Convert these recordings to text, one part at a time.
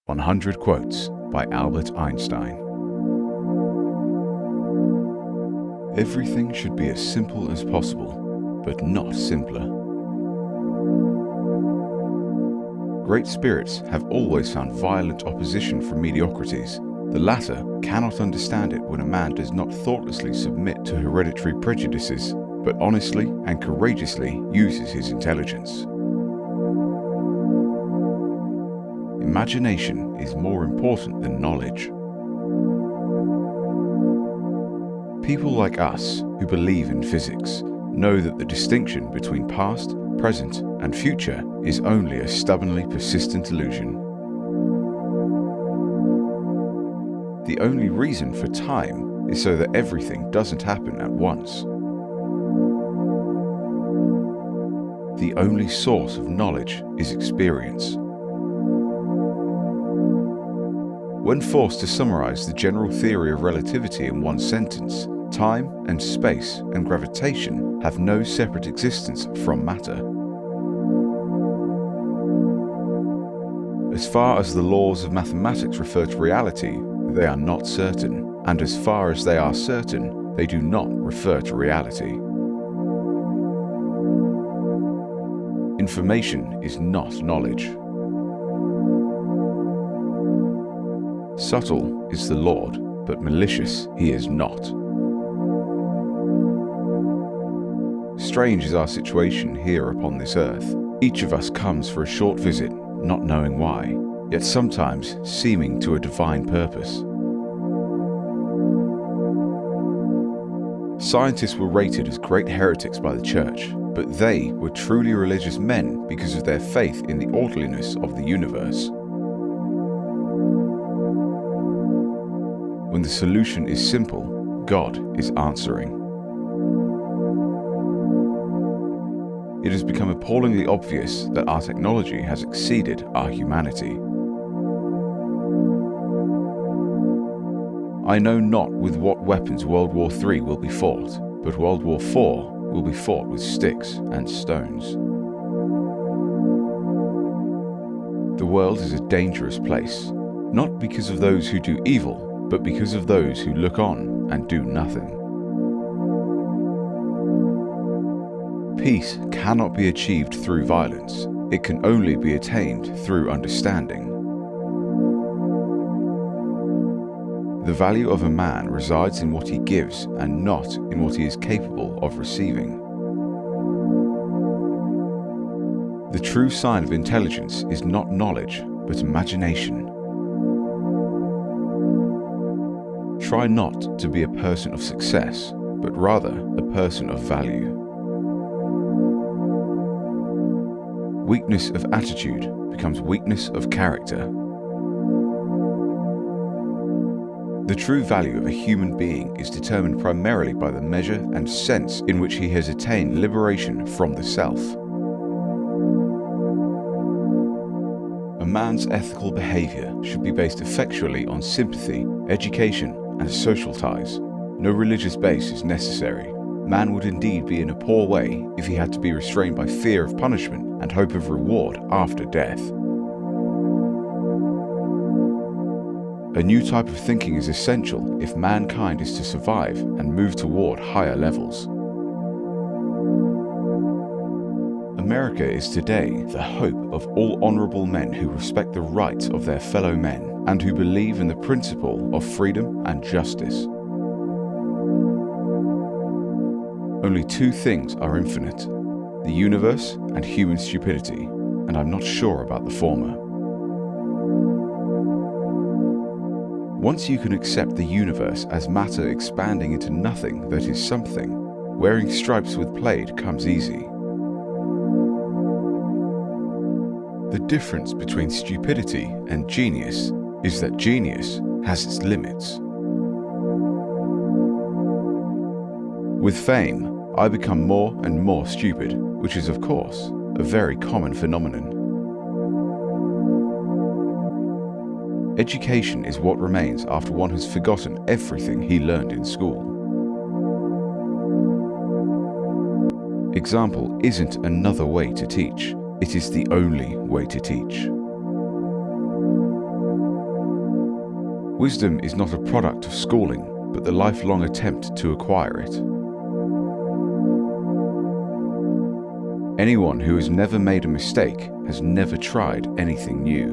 100 Quotes by Albert Einstein. Everything should be as simple as possible, but not simpler. Great spirits have always found violent opposition from mediocrities. The latter cannot understand it when a man does not thoughtlessly submit to hereditary prejudices, but honestly and courageously uses his intelligence. Imagination is more important than knowledge. People like us who believe in physics know that the distinction between past, present, and future is only a stubbornly persistent illusion. The only reason for time is so that everything doesn't happen at once. The only source of knowledge is experience. When forced to summarize the general theory of relativity in one sentence, time and space and gravitation have no separate existence from matter. As far as the laws of mathematics refer to reality, they are not certain, and as far as they are certain, they do not refer to reality. Information is not knowledge. Subtle is the Lord, but malicious he is not. Strange is our situation here upon this earth. Each of us comes for a short visit, not knowing why, yet sometimes seeming to a divine purpose. Scientists were rated as great heretics by the church, but they were truly religious men because of their faith in the orderliness of the universe. When the solution is simple, God is answering. It has become appallingly obvious that our technology has exceeded our humanity. I know not with what weapons World War III will be fought, but World War IV will be fought with sticks and stones. The world is a dangerous place, not because of those who do evil, but because of those who look on and do nothing. Peace cannot be achieved through violence. It can only be attained through understanding. The value of a man resides in what he gives and not in what he is capable of receiving. The true sign of intelligence is not knowledge, but imagination. Try not to be a person of success, but rather a person of value. Weakness of attitude becomes weakness of character. The true value of a human being is determined primarily by the measure and sense in which he has attained liberation from the self. A man's ethical behavior should be based effectually on sympathy, education, and social ties. No religious base is necessary. Man would indeed be in a poor way if he had to be restrained by fear of punishment and hope of reward after death. A new type of thinking is essential if mankind is to survive and move toward higher levels. America is today the hope of all honorable men who respect the rights of their fellow men and who believe in the principle of freedom and justice. Only two things are infinite: the universe and human stupidity, and I'm not sure about the former. Once you can accept the universe as matter expanding into nothing that is something, wearing stripes with plaid comes easy. The difference between stupidity and genius is that genius has its limits. With fame, I become more and more stupid, which is, of course, a very common phenomenon. Education is what remains after one has forgotten everything he learned in school. Example isn't another way to teach, it is the only way to teach. Wisdom is not a product of schooling, but the lifelong attempt to acquire it. Anyone who has never made a mistake has never tried anything new.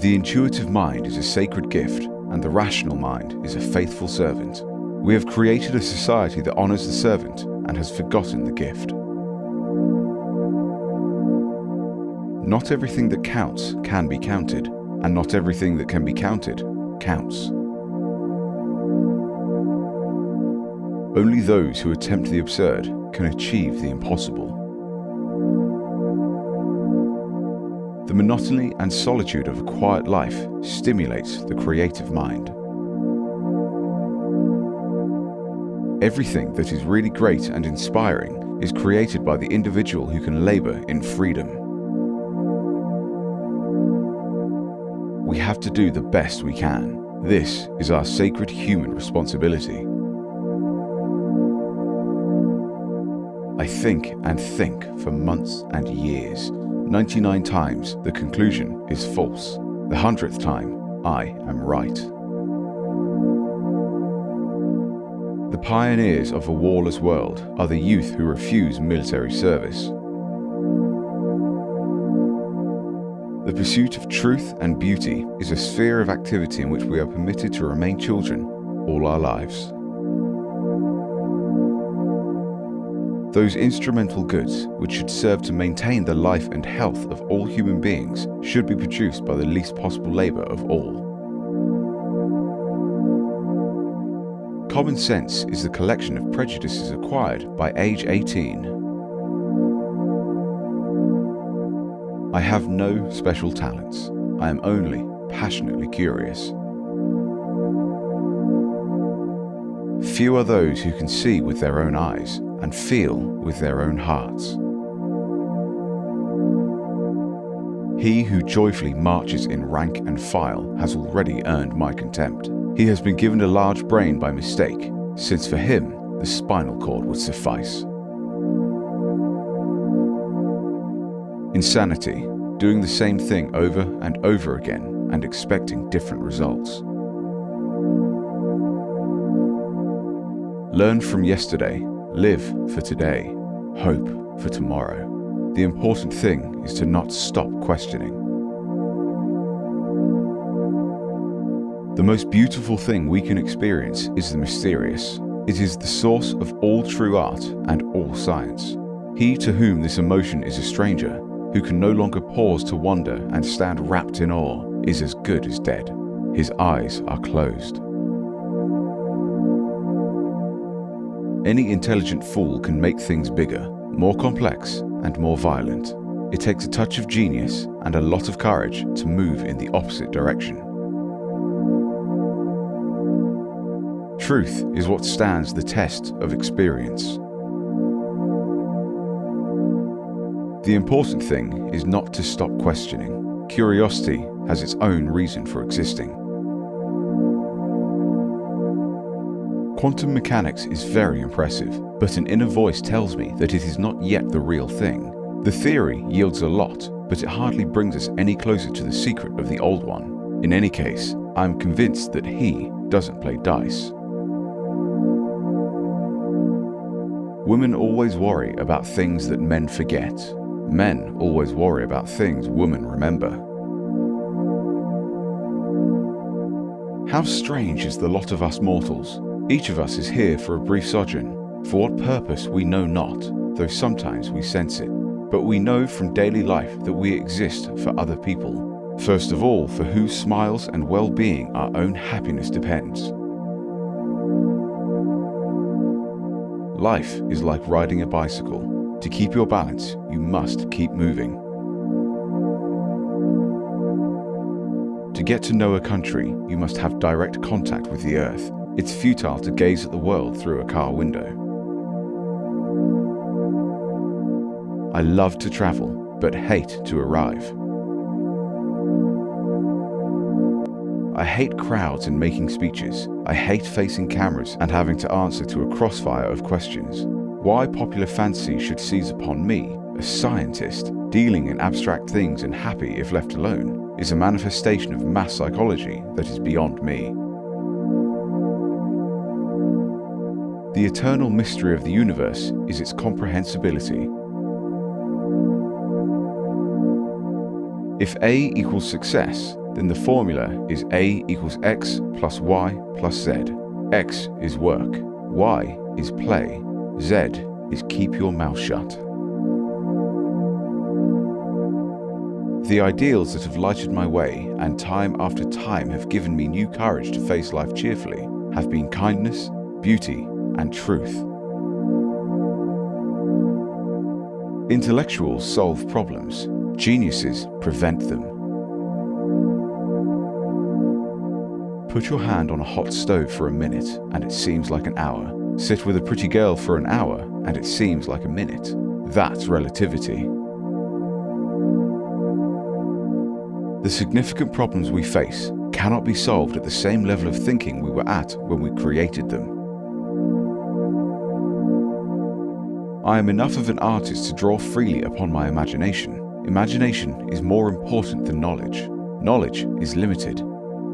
The intuitive mind is a sacred gift, and the rational mind is a faithful servant. We have created a society that honors the servant and has forgotten the gift. Not everything that counts can be counted, and not everything that can be counted counts. Only those who attempt the absurd can achieve the impossible. The monotony and solitude of a quiet life stimulates the creative mind. Everything that is really great and inspiring is created by the individual who can labor in freedom. We have to do the best we can. This is our sacred human responsibility. I think and think for months and years. 99 times the conclusion is false. The 100th time, I am right. The pioneers of a warless world are the youth who refuse military service. The pursuit of truth and beauty is a sphere of activity in which we are permitted to remain children all our lives. Those instrumental goods which should serve to maintain the life and health of all human beings should be produced by the least possible labor of all. Common sense is the collection of prejudices acquired by age 18. I have no special talents. I am only passionately curious. Few are those who can see with their own eyes and feel with their own hearts. He who joyfully marches in rank and file has already earned my contempt. He has been given a large brain by mistake, since for him the spinal cord would suffice. Insanity, doing the same thing over and over again and expecting different results. Learn from yesterday, live for today, hope for tomorrow. The important thing is to not stop questioning. The most beautiful thing we can experience is the mysterious. It is the source of all true art and all science. He to whom this emotion is a stranger, who can no longer pause to wonder and stand wrapped in awe, is as good as dead. His eyes are closed. Any intelligent fool can make things bigger, more complex, and more violent. It takes a touch of genius and a lot of courage to move in the opposite direction. Truth is what stands the test of experience. The important thing is not to stop questioning. Curiosity has its own reason for existing. Quantum mechanics is very impressive, but an inner voice tells me that it is not yet the real thing. The theory yields a lot, but it hardly brings us any closer to the secret of the old one. In any case, I am convinced that he doesn't play dice. Women always worry about things that men forget. Men always worry about things women remember. How strange is the lot of us mortals. Each of us is here for a brief sojourn. For what purpose we know not, though sometimes we sense it. But we know from daily life that we exist for other people. First of all, for whose smiles and well-being our own happiness depends. Life is like riding a bicycle. To keep your balance, you must keep moving. To get to know a country, you must have direct contact with the earth. It's futile to gaze at the world through a car window. I love to travel, but hate to arrive. I hate crowds and making speeches. I hate facing cameras and having to answer to a crossfire of questions. Why popular fancy should seize upon me, a scientist, dealing in abstract things and happy if left alone, is a manifestation of mass psychology that is beyond me. The eternal mystery of the universe is its comprehensibility. If A equals success, then the formula is A equals X plus Y plus Z. X is work, Y is play, Z is keep your mouth shut. The ideals that have lighted my way and time after time have given me new courage to face life cheerfully have been kindness, beauty, and truth. Intellectuals solve problems, geniuses prevent them. Put your hand on a hot stove for a minute and it seems like an hour. Sit with a pretty girl for an hour and it seems like a minute. That's relativity. The significant problems we face cannot be solved at the same level of thinking we were at when we created them. I am enough of an artist to draw freely upon my imagination. Imagination is more important than knowledge. Knowledge is limited.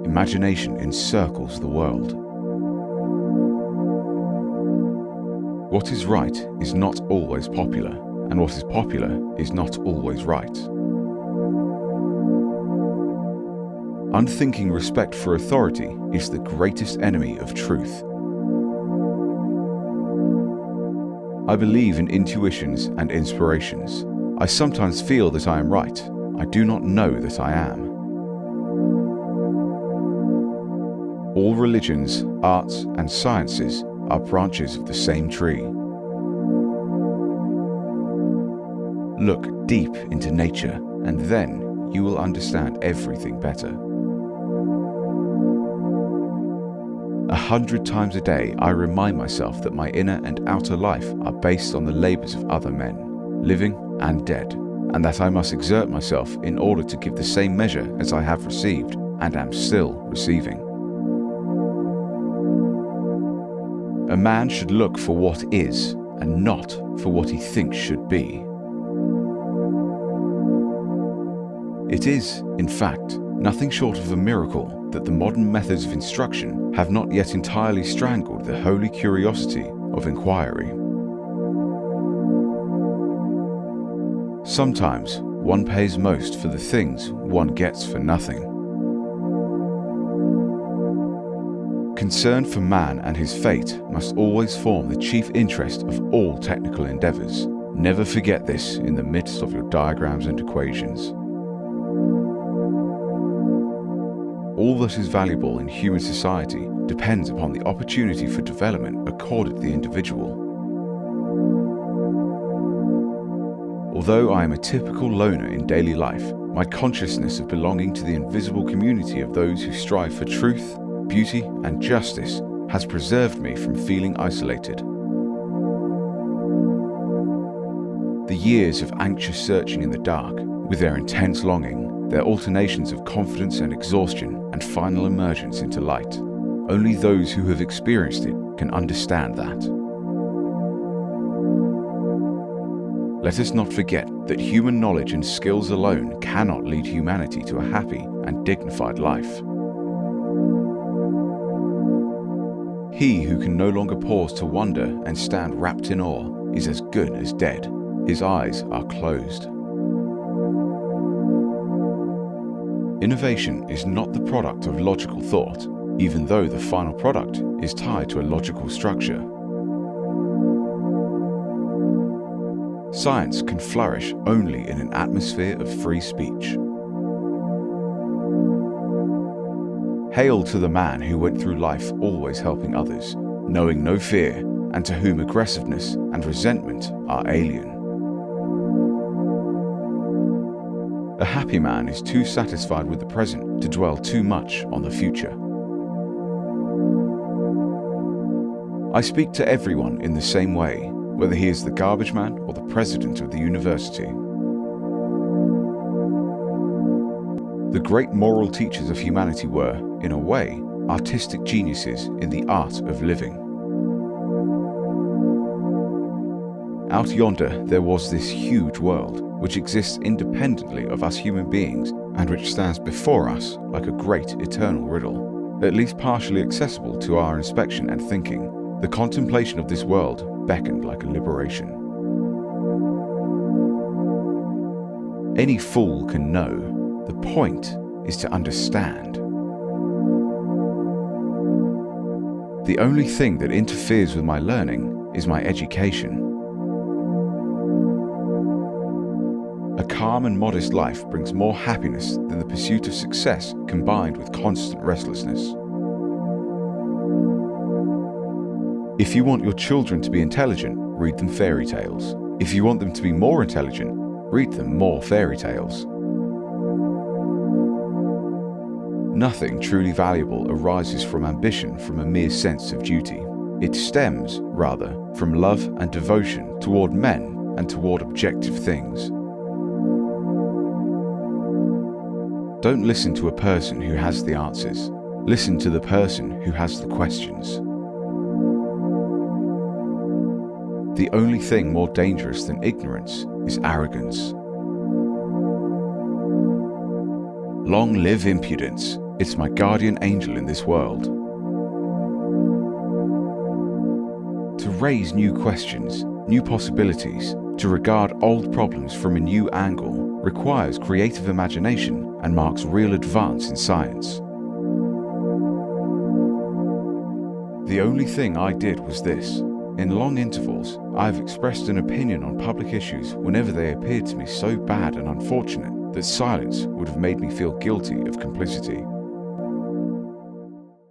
Imagination encircles the world. What is right is not always popular, and what is popular is not always right. Unthinking respect for authority is the greatest enemy of truth. I believe in intuitions and inspirations. I sometimes feel that I am right. I do not know that I am. All religions, arts, and sciences are branches of the same tree. Look deep into nature, and then you will understand everything better. 100 times a day, I remind myself that my inner and outer life are based on the labors of other men, living and dead, and that I must exert myself in order to give the same measure as I have received and am still receiving. A man should look for what is, and not for what he thinks should be. It is, in fact, nothing short of a miracle that the modern methods of instruction have not yet entirely strangled the holy curiosity of inquiry. Sometimes one pays most for the things one gets for nothing. Concern for man and his fate must always form the chief interest of all technical endeavors. Never forget this in the midst of your diagrams and equations. All that is valuable in human society depends upon the opportunity for development accorded the individual. Although I am a typical loner in daily life, my consciousness of belonging to the invisible community of those who strive for truth, beauty, and justice has preserved me from feeling isolated. The years of anxious searching in the dark, with their intense longing, their alternations of confidence and exhaustion, and final emergence into light. Only those who have experienced it can understand that. Let us not forget that human knowledge and skills alone cannot lead humanity to a happy and dignified life. He who can no longer pause to wonder and stand wrapped in awe is as good as dead. His eyes are closed. Innovation is not the product of logical thought, even though the final product is tied to a logical structure. Science can flourish only in an atmosphere of free speech. Hail to the man who went through life always helping others, knowing no fear, and to whom aggressiveness and resentment are alien. A happy man is too satisfied with the present to dwell too much on the future. I speak to everyone in the same way, whether he is the garbage man or the president of the university. The great moral teachers of humanity were, in a way, artistic geniuses in the art of living. Out yonder there was this huge world, which exists independently of us human beings and which stands before us like a great eternal riddle, at least partially accessible to our inspection and thinking, the contemplation of this world beckoned like a liberation. Any fool can know. The point is to understand. The only thing that interferes with my learning is my education. A calm and modest life brings more happiness than the pursuit of success combined with constant restlessness. If you want your children to be intelligent, read them fairy tales. If you want them to be more intelligent, read them more fairy tales. Nothing truly valuable arises from ambition from a mere sense of duty. It stems, rather, from love and devotion toward men and toward objective things. Don't listen to a person who has the answers. Listen to the person who has the questions. The only thing more dangerous than ignorance is arrogance. Long live impudence. It's my guardian angel in this world. To raise new questions, new possibilities, to regard old problems from a new angle requires creative imagination and marks real advance in science. The only thing I did was this. In long intervals, I have expressed an opinion on public issues whenever they appeared to me so bad and unfortunate that silence would have made me feel guilty of complicity.